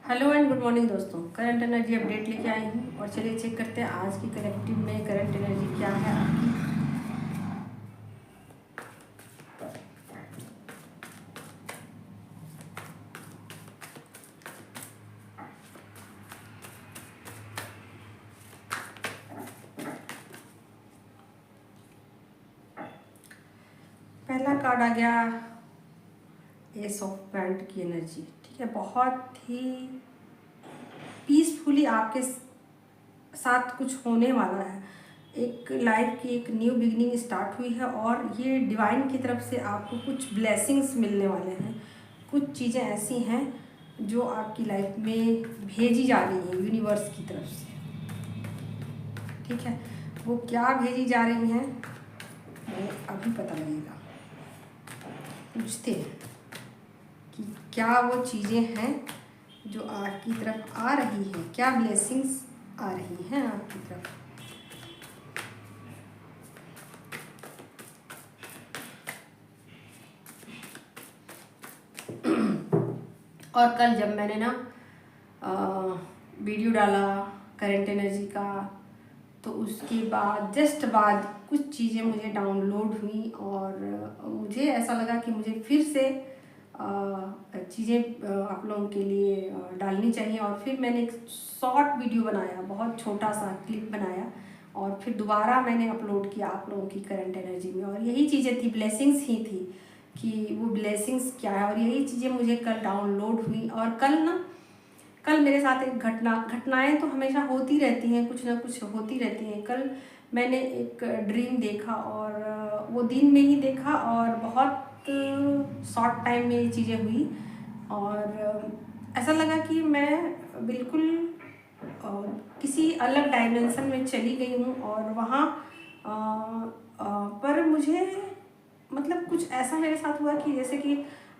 Hello and good morning दोस्तों। Current energy update लेके आई हूँ और चलिए चेक करते हैं आज की कलेक्टिव में करंट एनर्जी क्या है आपकी। पहला कार्ड आ गया एस ऑफ पेंट की एनर्जी। ठीक है, बहुत ही पीसफुली आपके साथ कुछ होने वाला है। एक लाइफ की एक न्यू बिगनिंग स्टार्ट हुई है और ये डिवाइन की तरफ से आपको कुछ ब्लेसिंग्स मिलने वाले हैं। कुछ चीज़ें ऐसी हैं जो आपकी लाइफ में भेजी जा रही हैं यूनिवर्स की तरफ से। ठीक है, वो क्या भेजी जा रही हैं वो अभी पता लगेगा। पूछते हैं कि क्या वो चीज़ें हैं जो आपकी तरफ आ रही हैं, क्या ब्लेसिंग्स आ रही हैं आपकी तरफ। और कल जब मैंने ना वीडियो डाला करंट एनर्जी का, तो उसके बाद जस्ट बाद कुछ चीज़ें मुझे डाउनलोड हुई और मुझे ऐसा लगा कि मुझे फिर से चीज़ें आप लोगों के लिए डालनी चाहिए। और फिर मैंने एक शॉर्ट वीडियो बनाया, बहुत छोटा सा क्लिप बनाया और फिर दोबारा मैंने अपलोड किया आप लोगों की करंट एनर्जी में। और यही चीज़ें थी, ब्लेसिंग्स ही थी कि वो ब्लेसिंग्स क्या है। और यही चीज़ें मुझे कल डाउनलोड हुई। और कल मेरे साथ एक घटनाएं तो हमेशा होती रहती हैं, कुछ ना कुछ होती रहती हैं। कल मैंने एक ड्रीम देखा और वो दिन में ही देखा और बहुत शॉर्ट टाइम में ये चीज़ें हुई। और ऐसा लगा कि मैं बिल्कुल किसी अलग डायमेंशन में चली गई हूँ। और वहाँ पर मुझे मतलब कुछ ऐसा मेरे साथ हुआ कि जैसे कि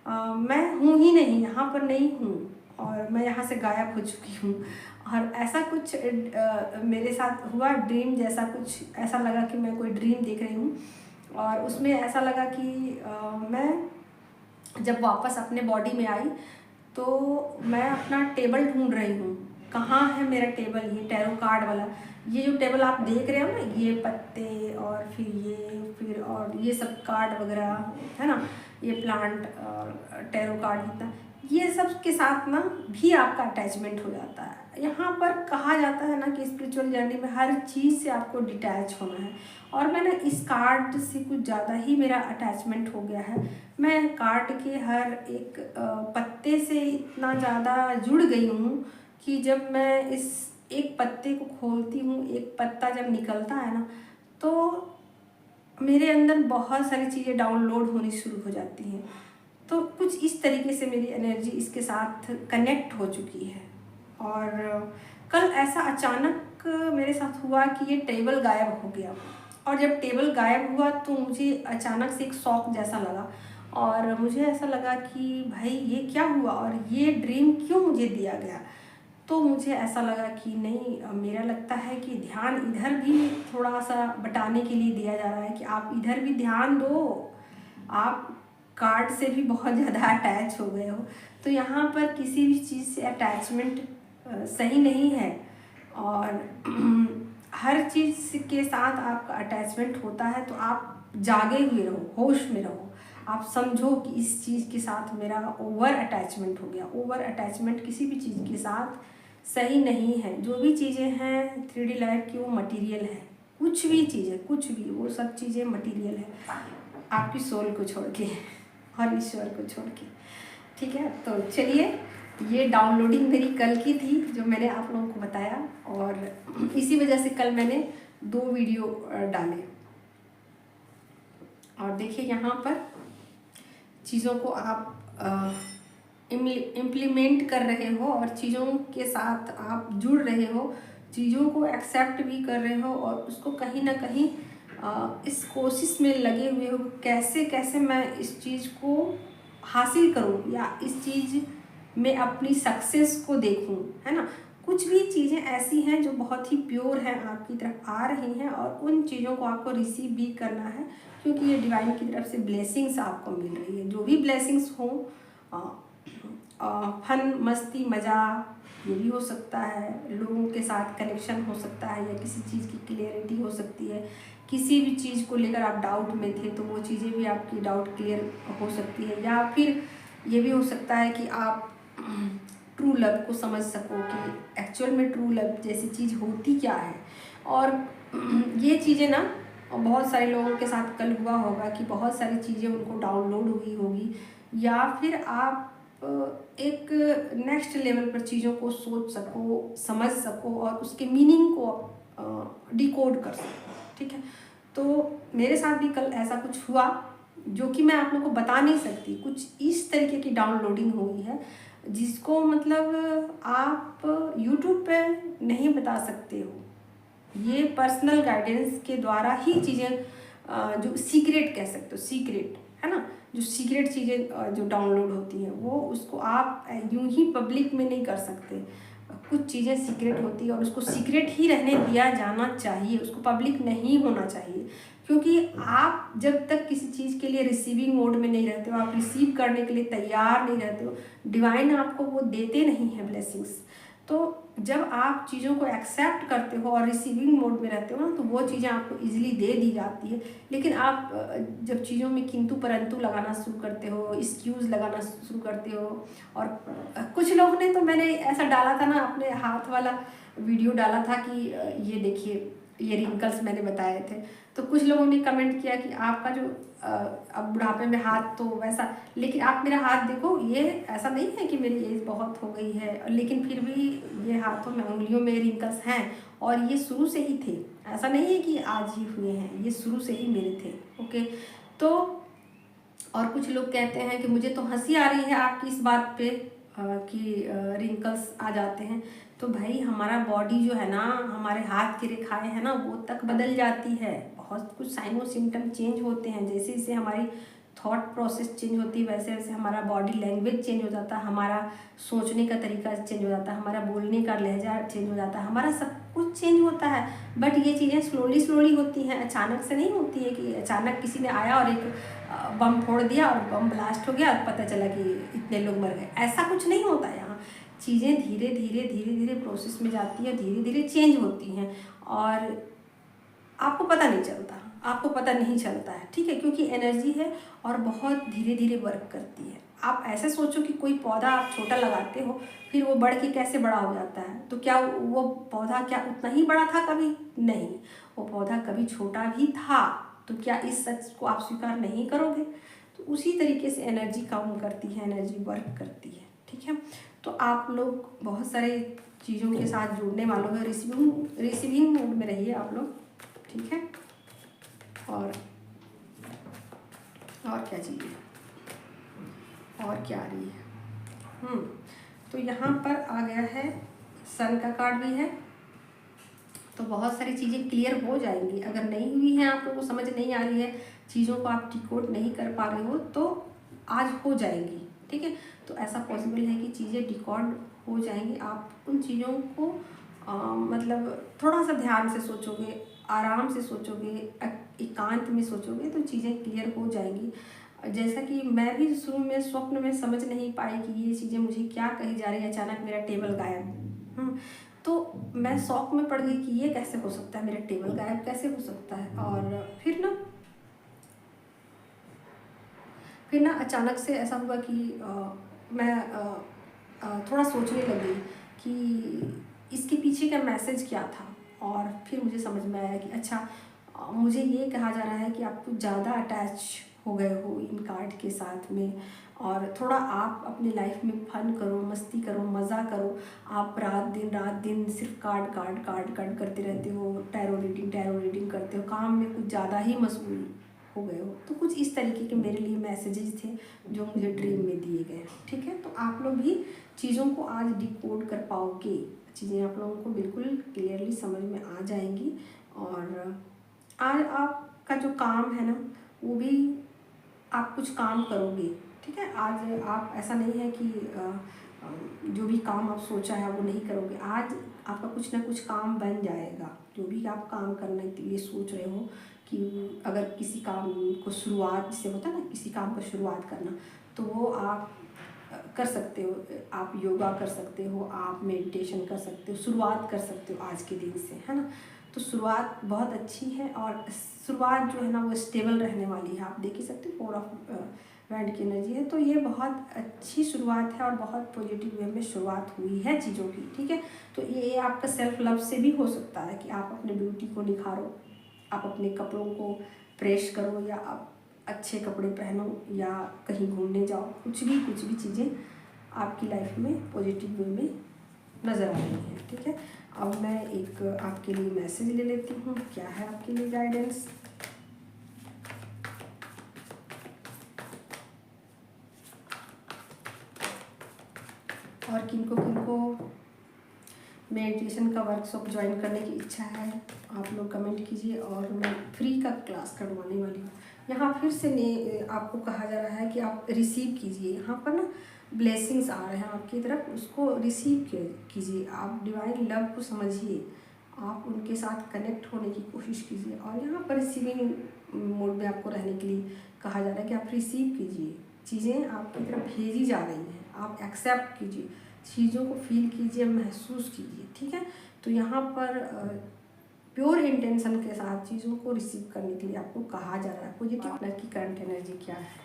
मैं हूँ ही नहीं, यहाँ पर नहीं हूँ और मैं यहाँ से गायब हो चुकी हूँ। और ऐसा कुछ मेरे साथ हुआ, ड्रीम जैसा कुछ ऐसा लगा कि मैं कोई ड्रीम देख रही हूँ। और उसमें ऐसा लगा कि मैं जब वापस अपने बॉडी में आई तो मैं अपना टेबल ढूंढ रही हूँ। कहाँ है मेरा टेबल, ये टैरो कार्ड वाला। ये जो टेबल आप देख रहे हो ना, ये पत्ते और फिर और ये सब कार्ड वगैरह है ना, ये प्लांट और टैरो कार्ड इतना, ये सब के साथ ना भी आपका अटैचमेंट हो जाता है। यहाँ पर कहा जाता है ना कि स्पिरिचुअल जर्नी में हर चीज़ से आपको डिटैच होना है। और मैं ना इस कार्ड से कुछ ज़्यादा ही मेरा अटैचमेंट हो गया है। मैं कार्ड के हर एक पत्ते से इतना ज़्यादा जुड़ गई हूँ कि जब मैं इस एक पत्ते को खोलती हूँ, एक पत्ता जब निकलता है ना, तो मेरे अंदर बहुत सारी चीज़ें डाउनलोड होनी शुरू हो जाती हैं। तो कुछ इस तरीके से मेरी एनर्जी इसके साथ कनेक्ट हो चुकी है। और कल ऐसा अचानक मेरे साथ हुआ कि ये टेबल गायब हो गया। और जब टेबल गायब हुआ तो मुझे अचानक से एक शॉक जैसा लगा और मुझे ऐसा लगा कि भाई ये क्या हुआ और ये ड्रीम क्यों मुझे दिया गया। तो मुझे ऐसा लगा कि नहीं, मेरा लगता है कि ध्यान इधर भी थोड़ा सा बटाने के लिए दिया जा रहा है कि आप इधर भी ध्यान दो। आप कार्ड से भी बहुत ज़्यादा अटैच हो गए हो, तो यहाँ पर किसी भी चीज़ से अटैचमेंट सही नहीं है। और हर चीज़ के साथ आपका अटैचमेंट होता है तो आप जागे हुए रहो, होश में रहो। आप समझो कि इस चीज़ के साथ मेरा ओवर अटैचमेंट हो गया। ओवर अटैचमेंट किसी भी चीज़ के साथ सही नहीं है। जो भी चीज़ें हैं 3D लाइफ की वो मटेरियल है। कुछ भी चीज़ें, कुछ भी, वो सब चीज़ें मटेरियल है आपकी सोल को छोड़ के और ईश्वर को छोड़ के। ठीक है, तो चलिए, ये डाउनलोडिंग मेरी कल की थी जो मैंने आप लोगों को बताया और इसी वजह से कल मैंने 2 वीडियो डाले। और देखिए यहाँ पर चीज़ों को आप इम्प्लीमेंट कर रहे हो और चीज़ों के साथ आप जुड़ रहे हो, चीज़ों को एक्सेप्ट भी कर रहे हो और उसको कहीं ना कहीं इस कोशिश में लगे हुए हो कैसे कैसे मैं इस चीज़ को हासिल करूं या इस चीज़ में अपनी सक्सेस को देखूं, है ना। कुछ भी चीज़ें ऐसी हैं जो बहुत ही प्योर हैं, आपकी तरफ आ रही हैं और उन चीज़ों को आपको रिसीव भी करना है क्योंकि ये डिवाइन की तरफ से ब्लेसिंग्स आपको मिल रही है। जो भी ब्लेसिंग्स हों फन, मस्ती, मज़ा, ये भी हो सकता है। लोगों के साथ कनेक्शन हो सकता है, या किसी चीज़ की क्लियरिटी हो सकती है। किसी भी चीज़ को लेकर आप डाउट में थे तो वो चीज़ें भी आपकी डाउट क्लियर हो सकती है। या फिर ये भी हो सकता है कि आप ट्रू लव को समझ सको कि एक्चुअल में ट्रू लव जैसी चीज़ होती क्या है। और ये चीज़ें ना बहुत सारे लोगों के साथ कल हुआ होगा कि बहुत सारी चीज़ें उनको डाउनलोड हुई होगी, या फिर आप एक नेक्स्ट लेवल पर चीज़ों को सोच सको, समझ सको और उसके मीनिंग को डिकोड कर सको। ठीक है, तो मेरे साथ भी कल ऐसा कुछ हुआ जो कि मैं आप लोगों को बता नहीं सकती। कुछ इस तरीके की डाउनलोडिंग हुई है जिसको मतलब आप यूट्यूब पे नहीं बता सकते हो। ये पर्सनल गाइडेंस के द्वारा ही चीज़ें जो सीक्रेट कह सकते हो, सीक्रेट है ना, जो सीक्रेट चीज़ें जो डाउनलोड होती हैं वो उसको आप यूं ही पब्लिक में नहीं कर सकते। कुछ चीज़ें सीक्रेट होती है और उसको सीक्रेट ही रहने दिया जाना चाहिए, उसको पब्लिक नहीं होना चाहिए। क्योंकि आप जब तक किसी चीज़ के लिए रिसीविंग मोड में नहीं रहते हो, आप रिसीव करने के लिए तैयार नहीं रहते हो, डिवाइन आपको वो देते नहीं हैं ब्लेसिंग्स। तो जब आप चीज़ों को एक्सेप्ट करते हो और रिसीविंग मोड में रहते हो ना, तो वो चीज़ें आपको इजीली दे दी जाती है। लेकिन आप जब चीज़ों में किंतु परंतु लगाना शुरू करते हो, एक्सक्यूज़ लगाना शुरू करते हो, और कुछ लोग ने तो, मैंने ऐसा डाला था ना, अपने हाथ वाला वीडियो डाला था कि ये देखिए ये रिंकल्स मैंने बताए थे, तो कुछ लोगों ने कमेंट किया कि आपका जो अब बुढ़ापे में हाथ तो वैसा, लेकिन आप मेरा हाथ देखो, ये ऐसा नहीं है कि मेरी एज बहुत हो गई है, लेकिन फिर भी ये हाथों में, उंगलियों में रिंकल्स हैं, और ये शुरू से ही थे। ऐसा नहीं है कि आज ही हुए हैं, ये शुरू से ही मेरे थे। ओके, तो और कुछ लोग कहते हैं कि मुझे तो हंसी आ रही है आपकी इस बात पे कि रिंकल्स आ जाते हैं। तो भाई हमारा बॉडी जो है ना, हमारे हाथ की रेखाएं हैं ना, वो तक बदल जाती है। बहुत कुछ साइनो सिम्टम चेंज होते हैं। जैसे जैसे हमारी थॉट प्रोसेस चेंज होती है, वैसे वैसे हमारा बॉडी लैंग्वेज चेंज हो जाता है, हमारा सोचने का तरीका चेंज हो जाता है, हमारा बोलने का लहजा चेंज हो जाता है, हमारा सब कुछ चेंज होता है। बट ये चीज़ें स्लोली स्लोली होती हैं, अचानक से नहीं होती है कि अचानक किसी ने आया और एक बम फोड़ दिया और बम ब्लास्ट हो गया और पता चला कि इतने लोग मर गए। ऐसा कुछ नहीं होता है यहाँ। चीज़ें धीरे धीरे धीरे धीरे प्रोसेस में जाती है, धीरे धीरे चेंज होती हैं, और आपको पता नहीं चलता, आपको पता नहीं चलता है। ठीक है, क्योंकि एनर्जी है और बहुत धीरे धीरे वर्क करती है। आप ऐसे सोचो कि कोई पौधा आप छोटा लगाते हो, फिर वो बढ़ के कैसे बड़ा हो जाता है, तो क्या वो पौधा क्या उतना ही बड़ा था कभी? नहीं, वो पौधा कभी छोटा भी था। तो क्या इस सच को आप स्वीकार नहीं करोगे? तो उसी तरीके से एनर्जी काम करती है, एनर्जी वर्क करती है। ठीक है, तो आप लोग बहुत सारे चीज़ों के साथ जुड़ने वालों में रिसीविंग मोड में रहिए आप लोग। ठीक है, और क्या चाहिए, और क्या आ रही है? तो यहाँ पर आ गया है, सन का कार्ड भी है। तो बहुत सारी चीज़ें क्लियर हो जाएंगी। अगर नहीं हुई हैं, आप लोगों को समझ नहीं आ रही है, चीज़ों को आप डिकोड नहीं कर पा रहे हो, तो आज हो जाएंगी। ठीक है, तो ऐसा पॉसिबल है कि चीज़ें डिकोड हो जाएंगी। आप उन चीज़ों को मतलब थोड़ा सा ध्यान से सोचोगे, आराम से सोचोगे, एकांत में सोचोगे, तो चीज़ें क्लियर हो जाएंगी। जैसा कि मैं भी शुरू में स्वप्न में समझ नहीं पाई कि ये चीज़ें मुझे क्या कही जा रही है, अचानक मेरा टेबल गायब। तो मैं शौक में पड़ गई कि ये कैसे हो सकता है, मेरा टेबल गायब कैसे हो सकता है। और फिर ना अचानक से ऐसा हुआ कि मैं थोड़ा सोचने लगी कि इसके पीछे का मैसेज क्या था। और फिर मुझे समझ में आया कि अच्छा, मुझे ये कहा जा रहा है कि आप कुछ ज़्यादा अटैच हो गए हो इन कार्ड के साथ में, और थोड़ा आप अपनी लाइफ में फन करो, मस्ती करो, मज़ा करो। आप रात दिन सिर्फ कार्ड करते रहते हो, टैरो रीडिंग करते हो, काम में कुछ ज़्यादा ही मशगूल हो गए हो। तो कुछ इस तरीके के मेरे लिए मैसेजेस थे जो मुझे ड्रीम में दिए गए। ठीक है, तो आप लोग भी चीज़ों को आज डिकोड कर पाओगे, चीज़ें आप लोगों को बिल्कुल क्लियरली समझ में आ जाएंगी। और आज आपका जो काम है ना, वो भी आप कुछ काम करोगे। ठीक है, आज आप, ऐसा नहीं है कि जो भी काम आप सोचा है वो नहीं करोगे। आज आपका कुछ ना कुछ काम बन जाएगा। जो भी आप काम करने के लिए सोच रहे हो, कि अगर किसी काम को शुरुआत, जिससे होता है ना किसी काम को शुरुआत करना, तो वो आप कर सकते हो, आप योगा कर सकते हो, आप मेडिटेशन कर सकते हो, शुरुआत कर सकते हो आज के दिन से, है ना। तो शुरुआत बहुत अच्छी है और शुरुआत जो है ना वो स्टेबल रहने वाली है। आप देख ही सकते हो 4 ऑफ वैंड की एनर्जी है, तो ये बहुत अच्छी शुरुआत है और बहुत पॉजिटिव वे में शुरुआत हुई है चीज़ों की, ठीक है। तो ये आपका सेल्फ लव से भी हो सकता है कि आप अपने ब्यूटी को निखारो, आप अपने कपड़ों को प्रेस करो, या आप अच्छे कपड़े पहनो, या कहीं घूमने जाओ, कुछ भी चीज़ें आपकी लाइफ में पॉजिटिव वे में नज़र आ रही हैं, ठीक है। अब मैं एक आपके लिए मैसेज ले लेती हूँ, क्या है आपके लिए गाइडेंस। और किनको मेडिटेशन का वर्कशॉप ज्वाइन करने की इच्छा है, आप लोग कमेंट कीजिए और मैं फ्री का क्लास करवाने वाली हूँ। यहाँ फिर से आपको कहा जा रहा है कि आप रिसीव कीजिए, यहाँ पर ना ब्लेसिंग्स आ रहे हैं आपकी तरफ, उसको रिसीव कीजिए। आप डिवाइन लव को समझिए, आप उनके साथ कनेक्ट होने की कोशिश कीजिए। और यहाँ पर रिसीविंग मोड में आपको रहने के लिए कहा जा रहा है कि आप रिसीव कीजिए, चीज़ें आपकी तरफ भेजी जा रही हैं, आप एक्सेप्ट कीजिए, चीज़ों को फील कीजिए, महसूस कीजिए, ठीक है। तो यहाँ पर प्योर इंटेंशन के साथ चीज़ों को रिसीव करने के लिए आपको कहा जा रहा है। पॉजिटिव पार्टनर की करंट एनर्जी क्या है।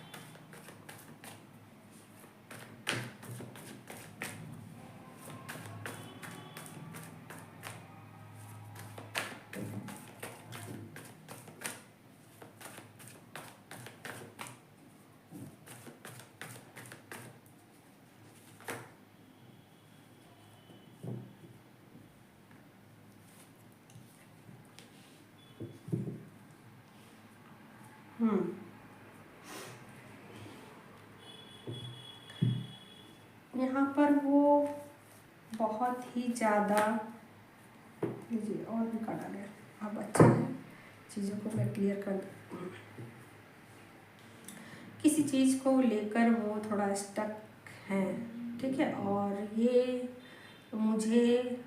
यहाँ पर वो बहुत ही ज़्यादा, लीजिए और भी काटा गया, अब अच्छा है, चीज़ों को मैं क्लियर कर दूँ। किसी चीज़ को लेकर वो थोड़ा स्टक हैं, ठीक है। और ये मुझे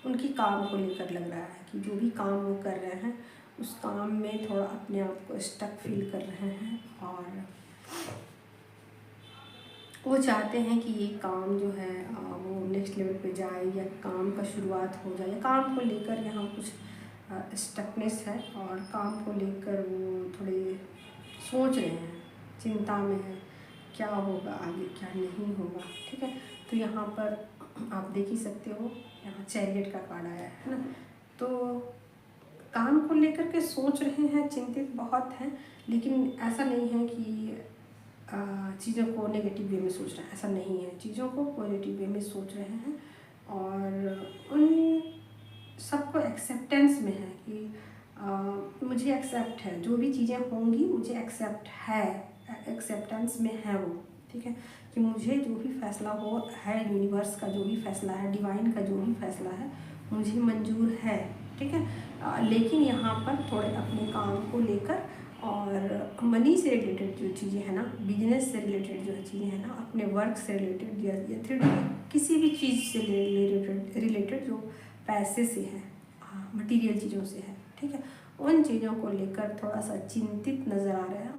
उनकी काम को लेकर लग रहा है कि जो भी काम वो कर रहे हैं उस काम में थोड़ा अपने आप को स्टक फील कर रहे हैं, और वो चाहते हैं कि ये काम जो है वो नेक्स्ट लेवल पे जाए, या काम का शुरुआत हो जाए, या काम को लेकर यहाँ कुछ स्टकनेस है, और काम को लेकर वो थोड़े सोच रहे हैं, चिंता में है, क्या होगा आगे क्या नहीं होगा, ठीक है। तो यहाँ पर आप देख ही सकते हो, यहाँ चैरियट का कार्ड आया है ना। तो काम को लेकर के सोच रहे हैं, चिंतित बहुत हैं, लेकिन ऐसा नहीं है कि चीज़ों को नेगेटिव वे में सोच रहे हैं, ऐसा नहीं है। चीज़ों को पॉजिटिव वे में सोच रहे हैं, और उन सबको एक्सेप्टेंस में है कि मुझे एक्सेप्ट है, जो भी चीज़ें होंगी मुझे एक्सेप्ट है, एक्सेप्टेंस में है वो, ठीक है। कि मुझे जो भी फैसला हो है, यूनिवर्स का जो भी फैसला है, डिवाइन का जो भी फैसला है, मुझे मंजूर है, ठीक है। लेकिन यहाँ पर थोड़े अपने काम को लेकर और मनी से रिलेटेड जो चीज़ें हैं ना, बिजनेस से रिलेटेड जो चीज़ें हैं ना, अपने वर्क से रिलेटेड, या 3D किसी भी चीज़ से रिलेटेड जो पैसे से है, मटेरियल चीज़ों से है, ठीक है, उन चीज़ों को लेकर थोड़ा सा चिंतित नज़र आ रहा है।